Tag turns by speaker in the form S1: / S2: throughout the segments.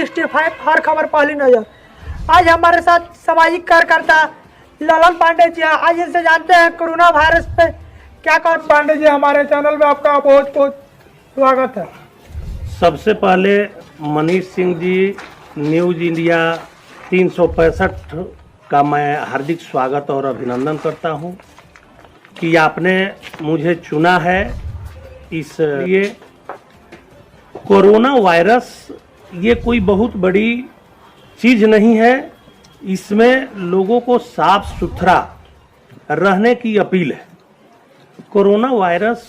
S1: 365 हर खबर पहली नजर। आज हमारे साथ सामाजिक कार्यकर्ता ललन पांडे जी हैं। आज इनसे जानते हैं कोरोना वायरस पे क्या कह। पांडे जी, हमारे चैनल में आपका बहुत बहुत स्वागत है।
S2: सबसे पहले मनीष सिंह जी, न्यूज इंडिया 365 का मैं हार्दिक स्वागत और अभिनंदन करता हूं कि आपने मुझे चुना है। इसलिए कोरोना वायरस ये कोई बहुत बड़ी चीज़ नहीं है। इसमें लोगों को साफ सुथरा रहने की अपील है। कोरोना वायरस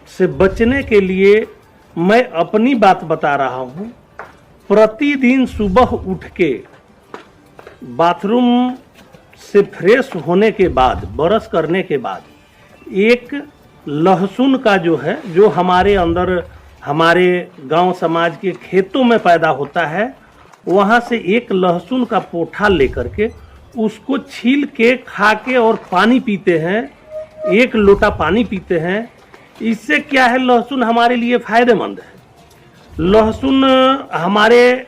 S2: से बचने के लिए मैं अपनी बात बता रहा हूँ। प्रतिदिन सुबह उठ के बाथरूम से फ्रेश होने के बाद, ब्रश करने के बाद एक लहसुन का जो है, जो हमारे अंदर हमारे गांव समाज के खेतों में पैदा होता है, वहाँ से एक लहसुन का पोठा लेकर के उसको छील के खा के और पानी पीते हैं। 1 लोटा पानी पीते हैं। इससे क्या है, लहसुन हमारे लिए फायदेमंद है। लहसुन हमारे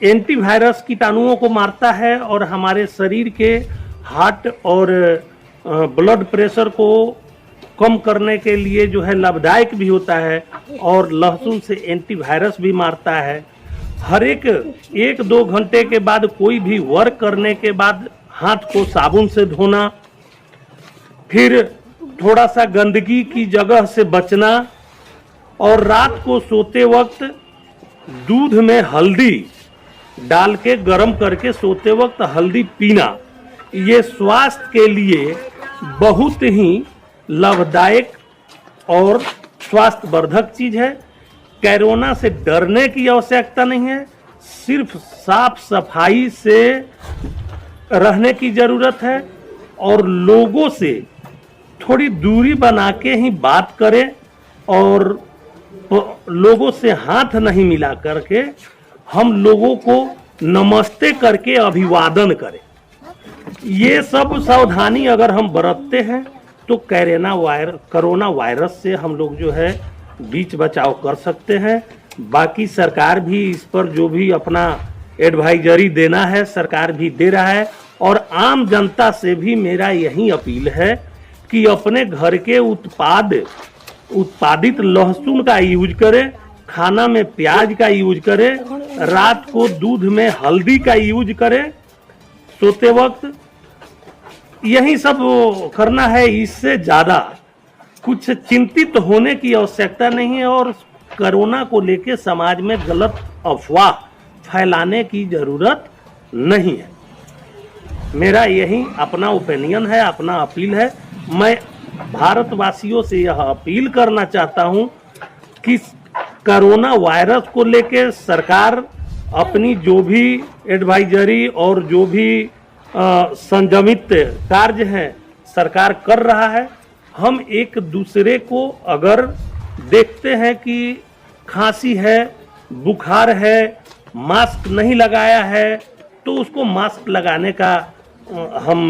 S2: एंटीवायरस कीटाणुओं को मारता है और हमारे शरीर के हार्ट और ब्लड प्रेशर को कम करने के लिए जो है लाभदायक भी होता है। और लहसुन से एंटीवायरस भी मारता है। हर एक 1-2 घंटे के बाद कोई भी वर्क करने के बाद हाथ को साबुन से धोना, फिर थोड़ा सा गंदगी की जगह से बचना, और रात को सोते वक्त दूध में हल्दी डाल के गर्म करके सोते वक्त हल्दी पीना, ये स्वास्थ्य के लिए बहुत ही लाभदायक और स्वास्थ्यवर्धक चीज है। कोरोना से डरने की आवश्यकता नहीं है। सिर्फ साफ सफाई से रहने की जरूरत है और लोगों से थोड़ी दूरी बना के ही बात करें और लोगों से हाथ नहीं मिला करके हम लोगों को नमस्ते करके अभिवादन करें। ये सब सावधानी अगर हम बरतते हैं तो कोरोना वायरस से हम लोग जो है बीच बचाव कर सकते हैं। बाकी सरकार भी इस पर जो भी अपना एडवाइजरी देना है, सरकार भी दे रहा है। और आम जनता से भी मेरा यही अपील है कि अपने घर के उत्पादित लहसुन का यूज करें, खाना में प्याज का यूज करें, रात को दूध में हल्दी का यूज करें सोते वक्त। यही सब करना है। इससे ज़्यादा कुछ चिंतित होने की आवश्यकता नहीं है और कोरोना को लेके समाज में गलत अफवाह फैलाने की ज़रूरत नहीं है। मेरा यही अपना ओपिनियन है, अपना अपील है। मैं भारतवासियों से यह अपील करना चाहता हूं कि कोरोना वायरस को लेके सरकार अपनी जो भी एडवाइजरी और जो भी संयमित कार्य है सरकार कर रहा है। हम एक दूसरे को अगर देखते हैं कि खांसी है, बुखार है, मास्क नहीं लगाया है, तो उसको मास्क लगाने का हम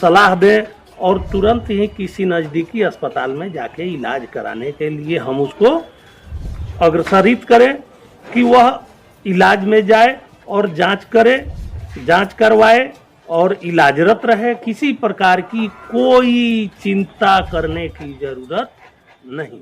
S2: सलाह दें और तुरंत ही किसी नज़दीकी अस्पताल में जाके इलाज कराने के लिए हम उसको अग्रसरित करें कि वह इलाज में जाए और जांच करवाए और इलाजरत रहे। किसी प्रकार की कोई चिंता करने की जरूरत नहीं।